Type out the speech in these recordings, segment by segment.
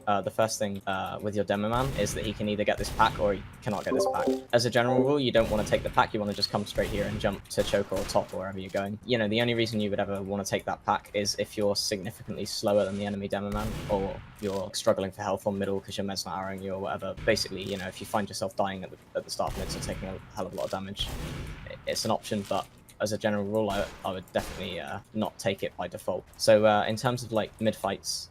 the first thing with your Demoman is that he can either get this pack or he cannot get this pack. As a general rule, you don't want to take the pack, you want to just come straight here and jump to choke or top or wherever you're going. You know, the only reason you would ever want to take that pack is if you're significantly slower than the enemy Demoman, or you're struggling for health on middle because your med's not arrowing you or whatever. Basically, you know, if you find yourself dying at the start of mids or taking a hell of a lot of damage, it's an option, but as a general rule, I would definitely not take it by default. So in terms of like mid fights,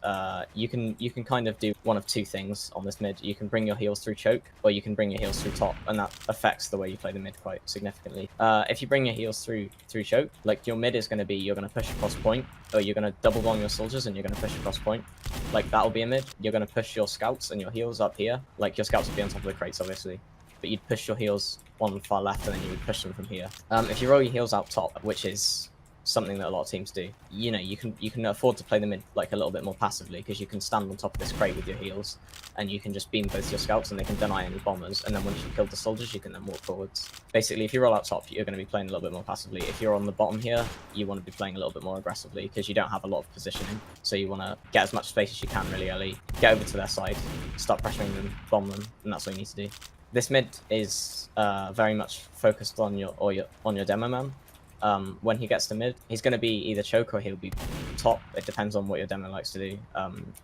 you can kind of do one of two things on this mid. You can bring your heals through choke, or you can bring your heals through top, and that affects the way you play the mid quite significantly. If you bring your heals through choke, like your mid is going to be you're going to push across point, or you're going to double bomb your soldiers and you're going to push across point. Like that'll be a mid. You're going to push your scouts and your heals up here. Like your scouts will be on top of the crates, obviously, but you'd push your heals on the far left and then you would push them from here. If you roll your heals out top, which is something that a lot of teams do, you know, you can afford to play the mid like a little bit more passively, because you can stand on top of this crate with your heals and you can just beam both your scouts and they can deny any bombers, and then once you've killed the soldiers you can then walk forwards. Basically, if you roll out top, you're going to be playing a little bit more passively. If you're on the bottom here, you want to be playing a little bit more aggressively because you don't have a lot of positioning, so you want to get as much space as you can really early, get over to their side, start pressuring them, bomb them, and that's what you need to do. This mid is very much focused on your Demoman. When he gets to mid, he's going to be either choke or he'll be top. It depends on what your demo likes to do.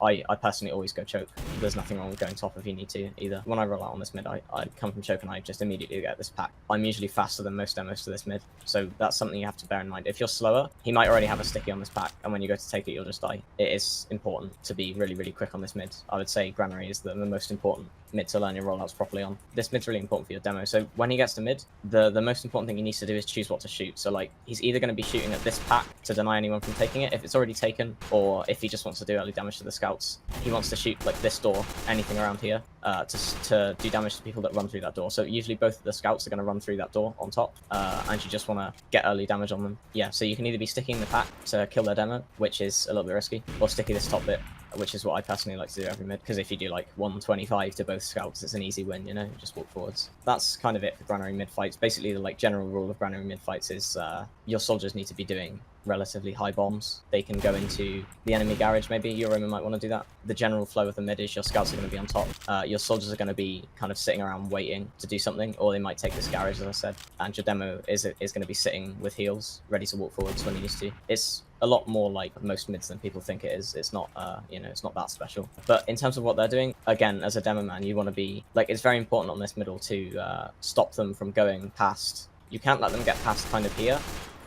I personally always go choke. There's nothing wrong with going top if you need to either. When I roll out on this mid, I come from choke and I just immediately get this pack. I'm usually faster than most demos to this mid, so that's something you have to bear in mind. If you're slower, he might already have a sticky on this pack, and when you go to take it, you'll just die. It is important to be really, really quick on this mid. I would say Granary is the most important mid to learn your rollouts properly on. This mid's really important for your demo, so when he gets to mid, the most important thing he needs to do is choose what to shoot. So like, he's either going to be shooting at this pack to deny anyone from taking it if it's already taken, or if he just wants to do early damage to the scouts, he wants to shoot like this door, anything around here, to do damage to people that run through that door. So usually both of the scouts are going to run through that door on top, and you just want to get early damage on them. Yeah, so you can either be sticking the pack to kill their demo, which is a little bit risky, or sticky this top bit, which is what I personally like to do every mid, because if you do like 125 to both scouts, it's an easy win, you know, just walk forwards. That's kind of it for Granary mid fights. Basically, the like general rule of Granary mid fights is your soldiers need to be doing relatively high bombs. They can go into the enemy garage, maybe. Your Roman might want to do that. The general flow of the mid is your scouts are going to be on top. Your soldiers are going to be kind of sitting around waiting to do something, or they might take this garage, as I said. And your demo is going to be sitting with heals, ready to walk forwards when he needs to. It's a lot more like most mids than people think it is. It's not, you know, it's not that special. But in terms of what they're doing, again, as a demo man, you want to be like, it's very important on this middle to stop them from going past. You can't let them get past kind of here,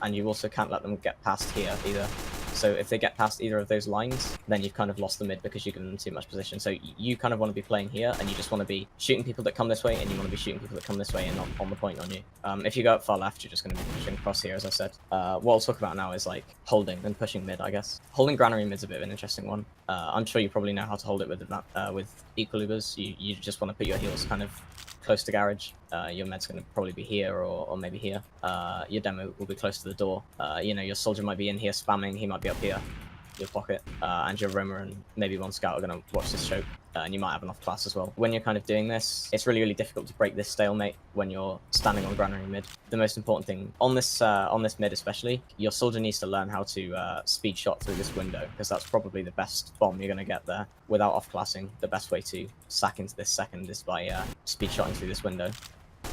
and you also can't let them get past here either. So if they get past either of those lines, then you've kind of lost the mid because you give them too much position. So you kind of want to be playing here, and you just want to be shooting people that come this way, and you want to be shooting people that come this way and not on the point on you. If you go up far left, you're just going to be pushing across here, as I said. What I'll talk about now is like holding and pushing mid, I guess. Holding Granary mid's a bit of an interesting one. I'm sure you probably know how to hold it with Equilibers. You just want to put your heels kind of close to garage. Your med's going to probably be here or maybe here. Your demo will be close to the door. You know, your soldier might be in here spamming, he might be up here, your pocket, and your roamer and maybe one scout are going to watch this choke, and you might have an off class as well. When you're kind of doing this, it's really, really difficult to break this stalemate when you're standing on Granary mid. The most important thing on this mid especially, your soldier needs to learn how to speed shot through this window, because that's probably the best bomb you're going to get there. Without off classing, the best way to sack into this second is by speed shotting through this window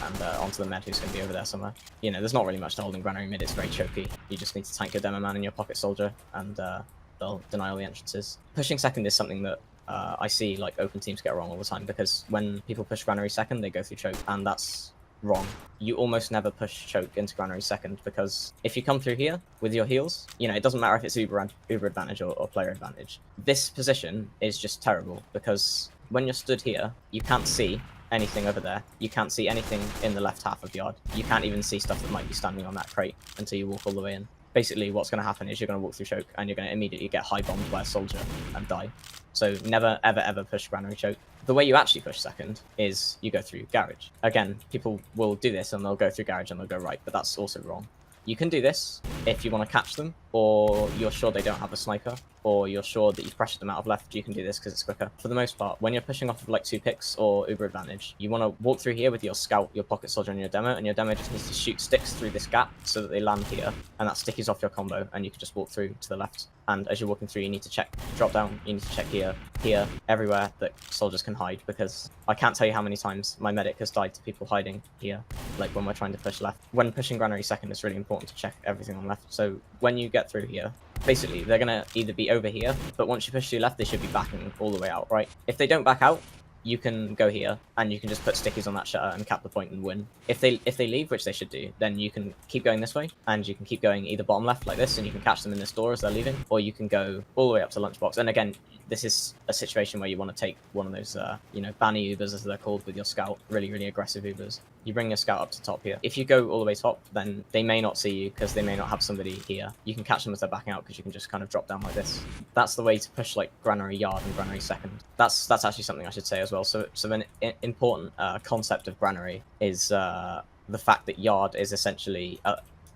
and onto the med who's going to be over there somewhere. You know, there's not really much to hold in Granary mid, it's very choky. You just need to tank your demo man and your pocket soldier, and they'll deny all the entrances. Pushing second is something that I see like open teams get wrong all the time, because when people push Granary second, they go through choke, and that's wrong. You almost never push choke into Granary second, because if you come through here with your heals, you know, it doesn't matter if it's Uber advantage or player advantage. This position is just terrible, because when you're stood here, you can't see anything over there. You can't see anything in the left half of yard. You can't even see stuff that might be standing on that crate until you walk all the way in. Basically, what's going to happen is you're going to walk through choke, and you're going to immediately get high bombed by a soldier and die. So never, ever, ever push Granary choke. The way you actually push second is you go through garage. Again, people will do this and they'll go through garage and they'll go right, but that's also wrong. You can do this if you want to catch them, or you're sure they don't have a sniper, or you're sure that you've pressured them out of left, you can do this because it's quicker. For the most part, when you're pushing off of like 2 picks or uber advantage, you want to walk through here with your scout, your pocket soldier, and your demo, and your demo just needs to shoot sticks through this gap so that they land here, and that stickies off your combo, and you can just walk through to the left. And as you're walking through, you need to check drop down, you need to check here, everywhere that soldiers can hide, because I can't tell you how many times my medic has died to people hiding here, like when we're trying to push left. When pushing Granary second, it's really important to check everything on left. So when you get through here, basically they're going to either be over here, but once you push to your left, they should be backing all the way out, right? If they don't back out, you can go here and you can just put stickies on that shutter and cap the point and win. If they leave, which they should do, then you can keep going this way, and you can keep going either bottom left like this, and you can catch them in this door as they're leaving, or you can go all the way up to lunchbox. And again, this is a situation where you want to take one of those, you know, banny Ubers as they're called with your scout, really, really aggressive Ubers. You bring your scout up to top here. If you go all the way top, then they may not see you because they may not have somebody here. You can catch them as they're backing out because you can just kind of drop down like this. That's the way to push like Granary yard and Granary second. That's actually something I should say as well. So an important concept of Granary is the fact that yard is essentially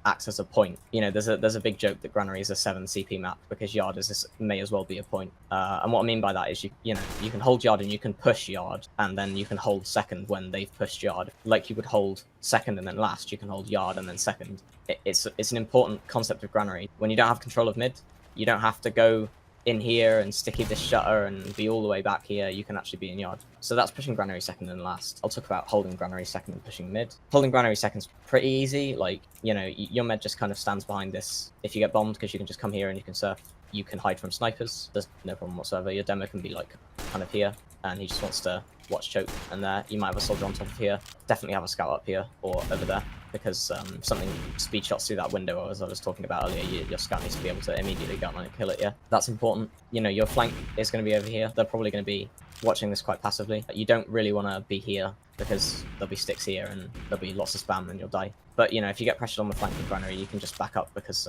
acts as a point. You know, there's a big joke that Granary is a 7 CP map because yard may as well be a point. And what I mean by that is you know you can hold yard and you can push yard, and then you can hold second when they've pushed yard. Like you would hold second and then last, you can hold yard and then second. It's an important concept of Granary. When you don't have control of mid, you don't have to go in here and sticky this shutter and be all the way back here. You can actually be in yard. So that's pushing Granary second and last. I'll talk about holding Granary second and pushing mid. Holding Granary second's pretty easy. Like, you know, your med just kind of stands behind this. If you get bombed, because you can just come here and you can surf, you can hide from snipers. There's no problem whatsoever. Your demo can be like kind of here, and he just wants to watch choke, and there you might have a soldier on top of here. Definitely have a scout up here or over there, because something speed shots through that window, as I was talking about earlier, your scout needs to be able to immediately go on and kill it. Yeah, that's important. You know, your flank is going to be over here. They're probably going to be watching this quite passively. You don't really want to be here because there'll be sticks here and there'll be lots of spam and you'll die. But, you know, if you get pressured on the flank with Granary, you can just back up because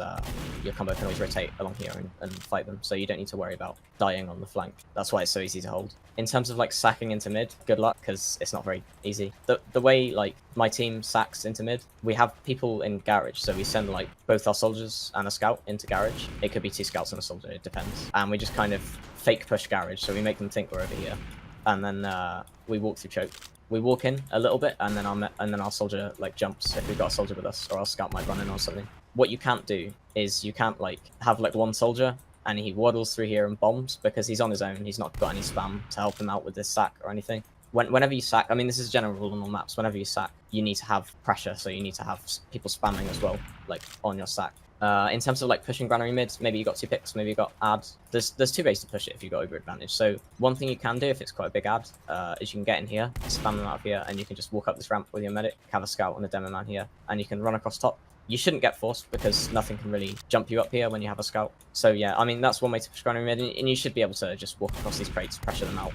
your combo can always rotate along here and fight them. So you don't need to worry about dying on the flank. That's why it's so easy to hold. In terms of, like, sacking into mid, good luck, because it's not very easy. The way, like, my team sacks into mid, we have people in garage. So we send, like, both our soldiers and a scout into garage. It could be 2 scouts and a soldier, it depends. And we just kind of fake push garage. So we make them think we're over here. And then we walk through choke. We walk in a little bit, and then our soldier like jumps if we've got a soldier with us, or our scout might run in or something. What you can't do is you can't like have like one soldier and he waddles through here and bombs, because he's on his own. He's not got any spam to help him out with this sack or anything. Whenever you sack, I mean, this is a general rule on all maps. Whenever you sack, you need to have pressure, so you need to have people spamming as well, like on your sack. In terms of like pushing Granary mid, maybe you got 2 picks, maybe you got ad. There's 2 ways to push it if you got over advantage. So one thing you can do if it's quite a big ad is you can get in here, spam them out of here, and you can just walk up this ramp with your medic, have a scout and a demo man here, and you can run across top. You shouldn't get forced because nothing can really jump you up here when you have a scout. So yeah, I mean, that's one way to push Granary mid, and you should be able to just walk across these crates, pressure them out.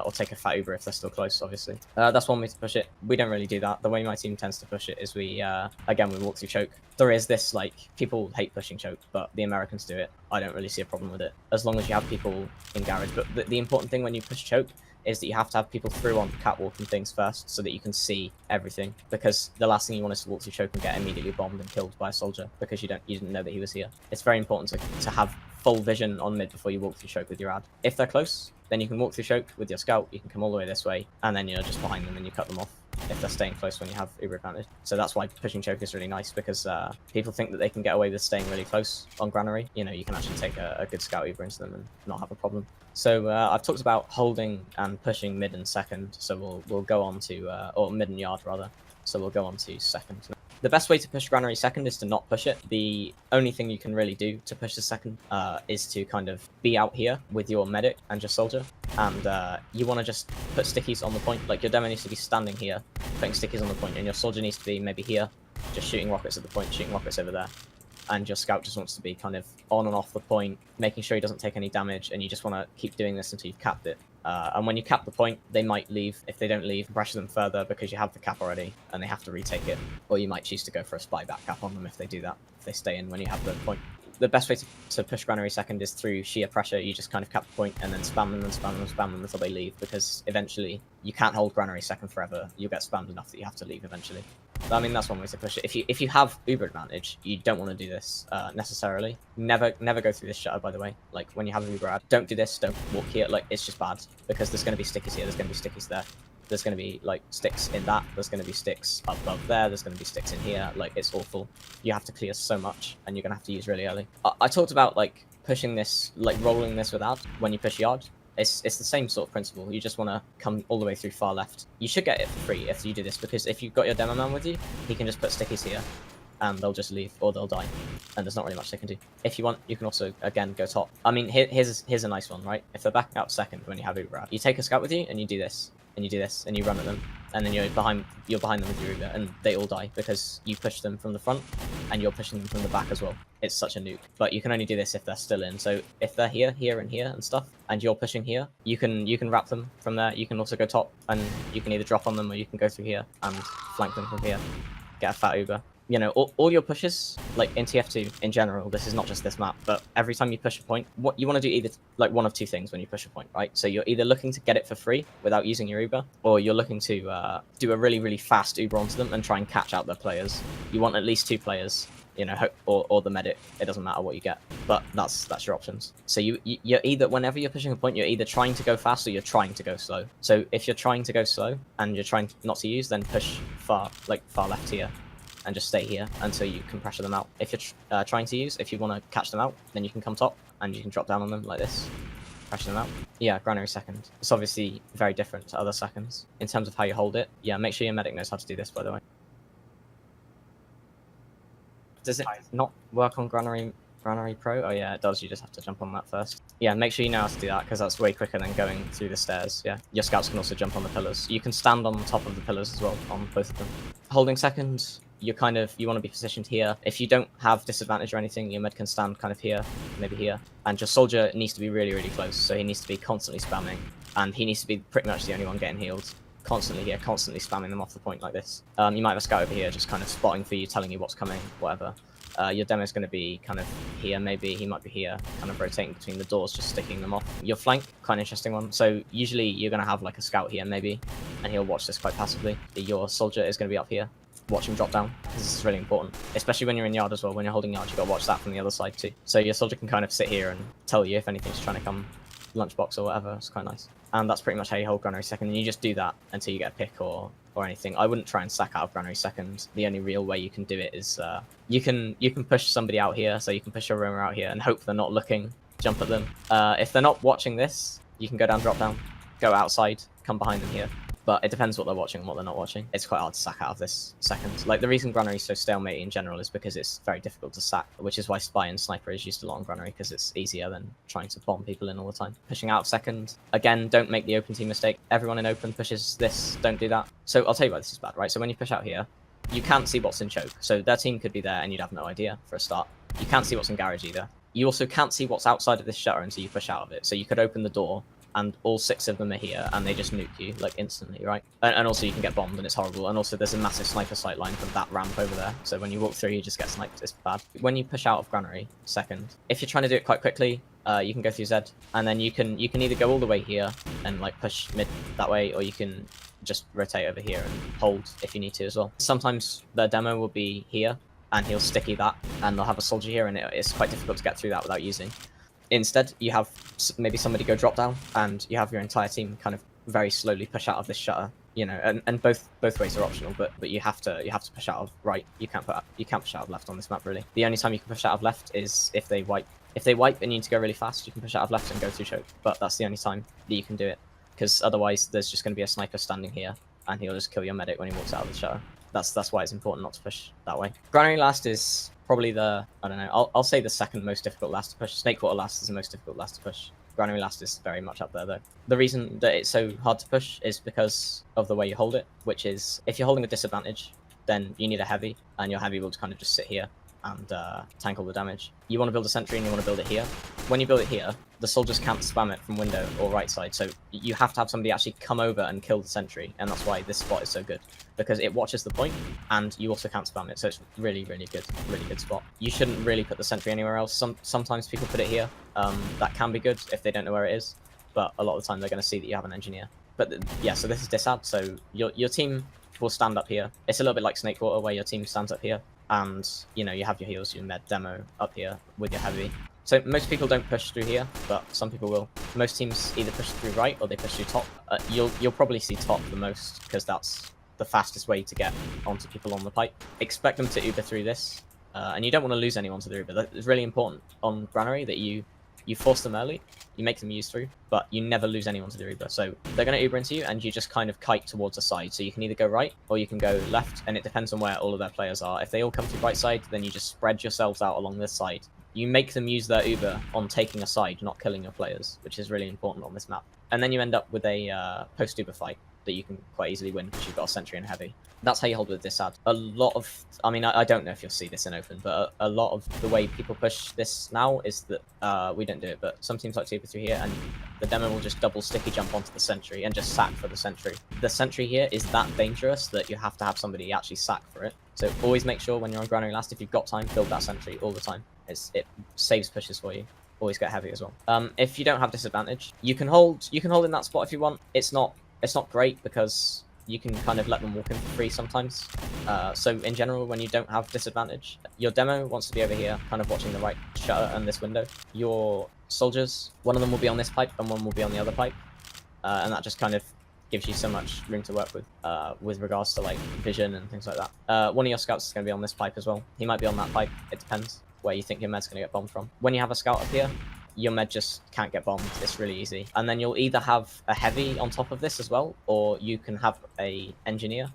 Or take a fat Uber if they're still close, obviously. That's one way to push it. We don't really do that. The way my team tends to push it is we walk through choke. There is this, like, people hate pushing choke, but the Americans do it. I don't really see a problem with it, as long as you have people in garage. But the important thing when you push choke is that you have to have people through on catwalk and things first, so that you can see everything. Because the last thing you want is to walk through choke and get immediately bombed and killed by a soldier, because you didn't know that he was here. It's very important to have full vision on mid before you walk through choke with your ad. If they're close, then you can walk through choke with your scout, you can come all the way this way, and then you're just behind them and you cut them off if they're staying close when you have Uber advantage. So that's why pushing choke is really nice, because people think that they can get away with staying really close on Granary. You know, you can actually take a good scout Uber into them and not have a problem. So I've talked about holding and pushing mid and second, so we'll go on to, or mid and yard rather, so we'll go on to second. The best way to push Granary second is to not push it. The only thing you can really do to push the second is to kind of be out here with your medic and your soldier. And you want to just put stickies on the point. Like, your demo needs to be standing here, putting stickies on the point, and your soldier needs to be maybe here, just shooting rockets at the point, shooting rockets over there. And your scout just wants to be kind of on and off the point, making sure he doesn't take any damage, and you just want to keep doing this until you've capped it. And when you cap the point, they might leave. If they don't leave, pressure them further because you have the cap already and they have to retake it. Or you might choose to go for a spy back cap on them if they do that, if they stay in when you have the point. The best way to push Granary second is through sheer pressure. You just kind of cap the point and then spam them and spam them and spam them until they leave, because eventually you can't hold Granary second forever. You'll get spammed enough that you have to leave eventually. I mean, that's one way to push it. If you have uber advantage, you don't want to do this necessarily. Never go through this shutter, by the way. Like when you have uber ad, don't do this. Don't walk here. Like it's just bad because there's going to be stickies here. There's going to be stickies there. There's going to be like sticks in that. There's going to be sticks above there. There's going to be sticks in here. Like it's awful. You have to clear so much, and you're going to have to use really early. I talked about like pushing this, like rolling this without when you push yard. It's the same sort of principle. You just want to come all the way through far left. You should get it for free if you do this, because if you've got your Demoman with you, he can just put stickies here, and they'll just leave, or they'll die, and there's not really much they can do. If you want, you can also, again, go top. I mean, here's a nice one, right? If they're backing up second when you have Uber out, you take a scout with you, and you do this, and you do this, and you run at them, and then you're behind them with your Uber, and they all die, because you push them from the front, and you're pushing them from the back as well. It's such a nuke. But you can only do this if they're still in. So if they're here, here, and here, and stuff, and you're pushing here, you can wrap them from there. You can also go top, and you can either drop on them, or you can go through here, and flank them from here. Get a fat Uber. You know, all your pushes, like in TF2 in general, this is not just this map, but every time you push a point, what you want to do either like one of two things when you push a point, right? So you're either looking to get it for free without using your Uber, or you're looking to do a really, really fast Uber onto them and try and catch out their players. You want at least 2 players, you know, or the medic. It doesn't matter what you get, but that's your options. So you're either, whenever you're pushing a point, you're either trying to go fast or you're trying to go slow. So if you're trying to go slow and you're trying not to use, then push far left here, and just stay here until you can pressure them out. If you're trying to use, if you want to catch them out, then you can come top and you can drop down on them like this, pressure them out. Yeah, Granary second. It's obviously very different to other seconds in terms of how you hold it. Yeah, make sure your medic knows how to do this, by the way. Does it not work on Granary Pro? Oh yeah, it does. You just have to jump on that first. Yeah, make sure you know how to do that, because that's way quicker than going through the stairs. Yeah, your scouts can also jump on the pillars. You can stand on top of the pillars as well, on both of them. Holding second, you want to be positioned here. If you don't have disadvantage or anything, your med can stand kind of here, maybe here. And your soldier needs to be really, really close, so he needs to be constantly spamming. And he needs to be pretty much the only one getting healed. Constantly here, constantly spamming them off the point like this. You might have a scout over here just kind of spotting for you, telling you what's coming, whatever. Your demo's going to be kind of here, maybe. He might be here, kind of rotating between the doors, just sticking them off. Your flank, quite an interesting one. So usually you're going to have like a scout here, maybe, and he'll watch this quite passively. Your soldier is going to be up here. Watch him drop down. This is really important, especially when you're in yard as well. When you're holding yard, you've got to watch that from the other side too. So your soldier can kind of sit here and tell you if anything's trying to come lunchbox or whatever. It's quite nice. And that's pretty much how you hold Granary second. And you just do that until you get a pick or anything. I wouldn't try and sack out of Granary second. The only real way you can do it is you can push somebody out here. So you can push your roamer out here and hope they're not looking. Jump at them. If they're not watching this, you can go down, drop down, go outside, come behind them here. But it depends what they're watching and what they're not watching. It's quite hard to sack out of this second. Like, the reason Granary is so stalemate in general is because it's very difficult to sack, which is why Spy and Sniper is used a lot on Granary, because it's easier than trying to bomb people in all the time. Pushing out of second. Again, don't make the open team mistake. Everyone in open pushes this. Don't do that. So I'll tell you why this is bad, right? So when you push out here, you can't see what's in choke. So their team could be there and you'd have no idea for a start. You can't see what's in garage either. You also can't see what's outside of this shutter until you push out of it. So you could open the door and all 6 of them are here, and they just nuke you, like, instantly, right? And also you can get bombed, and it's horrible. And also there's a massive sniper sight line from that ramp over there, so when you walk through, you just get sniped. It's bad. When you push out of Granary second, if you're trying to do it quite quickly, you can go through Z, and then you can either go all the way here and, like, push mid that way, or you can just rotate over here and hold if you need to as well. Sometimes the demo will be here, and he'll sticky that, and they'll have a soldier here, and it's quite difficult to get through that without using. Instead, you have maybe somebody go drop down, and you have your entire team kind of very slowly push out of this shutter. You know, and both ways are optional, but you have to push out of right. You can't push out of left on this map, really. The only time you can push out of left is if they wipe. If they wipe and you need to go really fast, you can push out of left and go through choke. But that's the only time that you can do it, because otherwise there's just going to be a sniper standing here, and he'll just kill your medic when he walks out of the shutter. That's why it's important not to push that way. Granary last is probably the, I don't know, I'll say the second most difficult last to push. Snakewater last is the most difficult last to push. Granary last is very much up there though. The reason that it's so hard to push is because of the way you hold it, which is if you're holding a disadvantage, then you need a heavy, and your heavy will kind of just sit here and tank all the damage. You want to build a sentry and you want to build it here. When you build it here, the soldiers can't spam it from window or right side, so you have to have somebody actually come over and kill the sentry, and that's why this spot is so good, because it watches the point, and you also can't spam it, so it's really good spot. You shouldn't really put the sentry anywhere else. Sometimes people put it here. That can be good if they don't know where it is. but a lot of the time they're going to see that you have an engineer. But yeah, so this is disad. So your team will stand up here. It's a little bit like Snakewater, where your team stands up here, and you know you have your heals, your med, demo up here with your heavy. So most people don't push through here, but some people will. Most teams either push through right or they push through top. You'll probably see top the most because that's the fastest way to get onto people on the pipe. Expect them to Uber through this, and you don't want to lose anyone to the Uber. It's really important on Granary that you force them early, you make them use through, but you never lose anyone to the Uber. So they're going to Uber into you, and you just kind of kite towards the side. So you can either go right or you can go left, and it depends on where all of their players are. If they all come to the right side, then you just spread yourselves out along this side. You make them use their Uber on taking a side, not killing your players, which is really important on this map. And then you end up with a post-Uber fight that you can quite easily win because you've got a sentry and heavy. That's how you hold with disad. A lot of, I mean, I don't know if you'll see this in open, but a lot of the way people push this now is that we don't do it, but some teams like to Uber through here, and the demo will just double sticky jump onto the sentry and just sack for the sentry. The sentry here is that dangerous that you have to have somebody actually sack for it. So always make sure when you're on Granary last, if you've got time, build that sentry all the time. It saves pushes for you. Always get heavy as well. If you don't have disadvantage, you can hold in that spot if you want. It's not great because you can kind of let them walk in for free sometimes. So in general, when you don't have disadvantage, your demo wants to be over here, kind of watching the right shutter and this window. Your soldiers, one of them will be on this pipe and one will be on the other pipe, and that just kind of gives you so much room to work with regards to like vision and things like that. One of your scouts is going to be on this pipe as well. He might be on that pipe. It depends where you think your med's going to get bombed from. When you have a scout up here, your med just can't get bombed. It's really easy. And then you'll either have a heavy on top of this as well, or you can have a engineer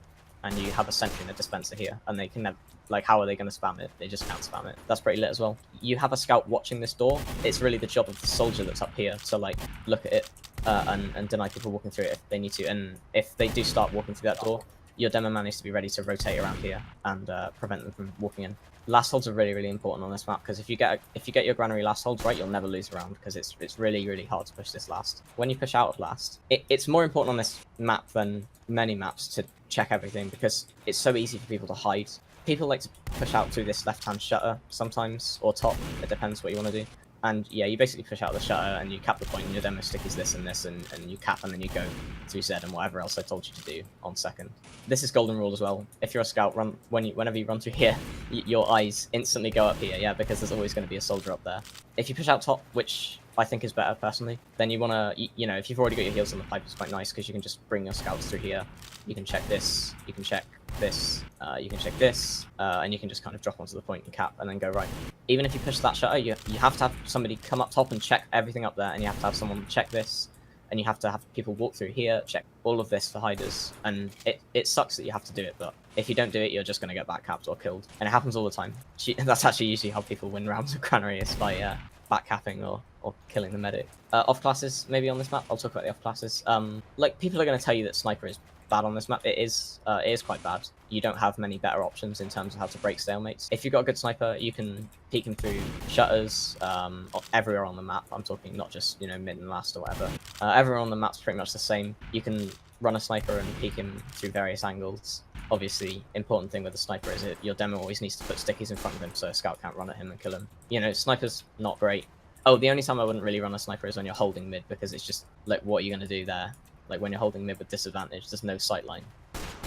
and you have a sentry and a dispenser here, and they can never, like, how are they going to spam it? They just can't spam it. That's pretty lit as well. You have a scout watching this door. It's really the job of the soldier that's up here to like look at it and deny people walking through it if they need to. And if they do start walking through that door, your Demoman needs to be ready to rotate around here and prevent them from walking in. Last holds are really, really important on this map because if you get your Granary last holds right, you'll never lose a round because it's really, really hard to push this last. When you push out of last, it's more important on this map than many maps to check everything because it's so easy for people to hide. People like to push out through this left-hand shutter sometimes, or top. It depends what you want to do. And yeah, you basically push out the shutter and you cap the point, and your demo stick is this and this, and you cap and then you go through Z and whatever else I told you to do on second. This is golden rule as well. If you're a scout, whenever you run through here, your eyes instantly go up here, yeah, because there's always going to be a soldier up there. If you push out top, which I think is better personally, then you want to, you know, if you've already got your heals on the pipe, it's quite nice because you can just bring your scouts through here. You can check this, you can check this, you can check this, and you can just kind of drop onto the point and cap and then go right. Even if you push that shutter, you have to have somebody come up top and check everything up there, and you have to have someone check this, and you have to have people walk through here, check all of this for hiders, and it sucks that you have to do it, but if you don't do it, you're just going to get back capped or killed, and it happens all the time. That's actually usually how people win rounds of Granary, is by back capping or killing the medic. Off classes, maybe on this map, I'll talk about the off classes. Like, people are going to tell you that sniper is bad on this map. It is quite bad. You don't have many better options in terms of how to break stalemates. If you've got a good sniper, you can peek him through shutters everywhere on the map. I'm talking not just, you know, mid and last or whatever. Everywhere on the map's pretty much the same. You can run a sniper and peek him through various angles. Obviously, important thing with the sniper is that your demo always needs to put stickies in front of him so a scout can't run at him and kill him. You know, sniper's not great. Oh, the only time I wouldn't really run a sniper is when you're holding mid, because it's just, like, what are you going to do there? Like, when you're holding mid with disadvantage, there's no sight line.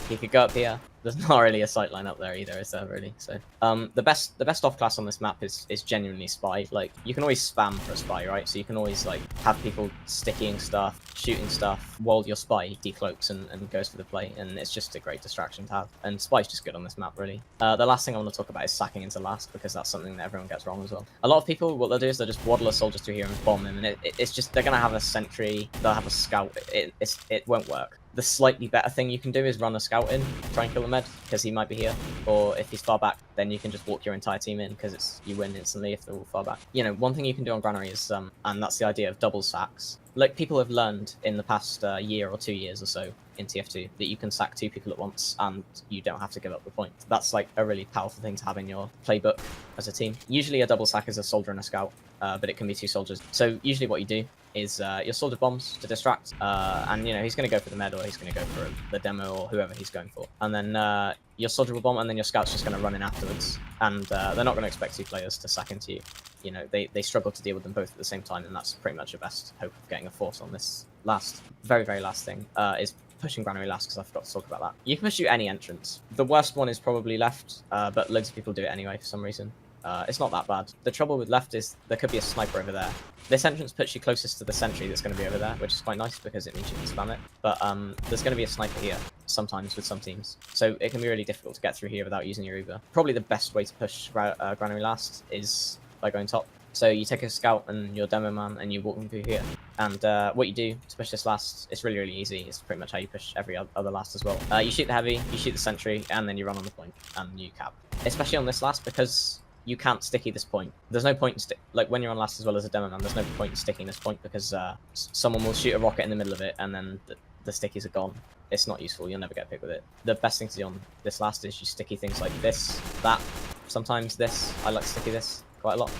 You could go up here. There's not really a sight line up there either, is there, really? So, the best off class on this map is genuinely spy. Like, you can always spam for a spy, right? So you can always, like, have people stickying stuff, shooting stuff, while your spy decloaks and goes for the play, and it's just a great distraction to have. And spy's just good on this map, really. The last thing I want to talk about is sacking into last, because that's something that everyone gets wrong as well. A lot of people, what they'll do is they'll just waddle a soldier through here and bomb him, and it's just, they're going to have a sentry, they'll have a scout, it won't work. The slightly better thing you can do is run a scout in, try and kill the med, because he might be here. Or if he's far back, then you can just walk your entire team in, because you win instantly if they're all far back. You know, one thing you can do on Granary is, and that's the idea of double sacks. Like, people have learned in the past year or 2 years or so in TF2 that you can sack 2 people at once and you don't have to give up the point. That's like a really powerful thing to have in your playbook as a team. Usually a double sack is a soldier and a scout, but it can be 2 soldiers. So usually what you do is your soldier bombs to distract, and you know, he's going to go for the med, or he's going to go for the demo, or whoever he's going for. And then your soldier will bomb, and then your scout's just going to run in afterwards. And they're not going to expect 2 players to sack into you. You know, they struggle to deal with them both at the same time, and that's pretty much your best hope of getting a force on this last, very, very last thing, is pushing Granary last, because I forgot to talk about that. You can push any entrance. The worst one is probably left, but loads of people do it anyway for some reason. It's not that bad. The trouble with left is there could be a sniper over there. This entrance puts you closest to the sentry that's going to be over there, which is quite nice because it means you can spam it. But there's going to be a sniper here sometimes with some teams, so it can be really difficult to get through here without using your Uber. Probably the best way to push Granary last is by going top. So you take a scout and your Demoman and you walk them through here. And what you do to push this last, it's really, really easy. It's pretty much how you push every other last as well. You shoot the heavy, you shoot the sentry, and then you run on the point and you cap. Especially on this last, because you can't sticky this point. There's no point in like when you're on last as well as a Demoman, there's no point in sticking this point because someone will shoot a rocket in the middle of it and then the stickies are gone. It's not useful, you'll never get picked with it. The best thing to do on this last is you sticky things like this, that, sometimes this. I like sticky this quite a lot.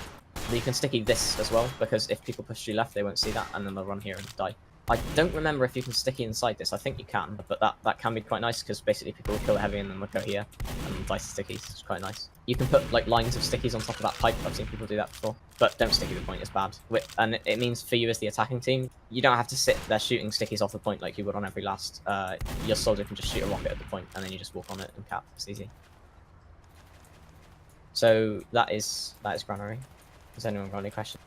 You can sticky this as well, because if people push you left, they won't see that, and then they'll run here and die. I don't remember if you can sticky inside this. I think you can, but that can be quite nice, because basically people will kill the heavy and then they'll go here and dice the stickies. It's quite nice. You can put like lines of stickies on top of that pipe. I've seen people do that before. But don't sticky the point, it's bad. And it means for you as the attacking team, you don't have to sit there shooting stickies off the point like you would on every last. Your soldier can just shoot a rocket at the point, and then you just walk on it and cap. It's easy. So that is Granary. Has anyone got any questions?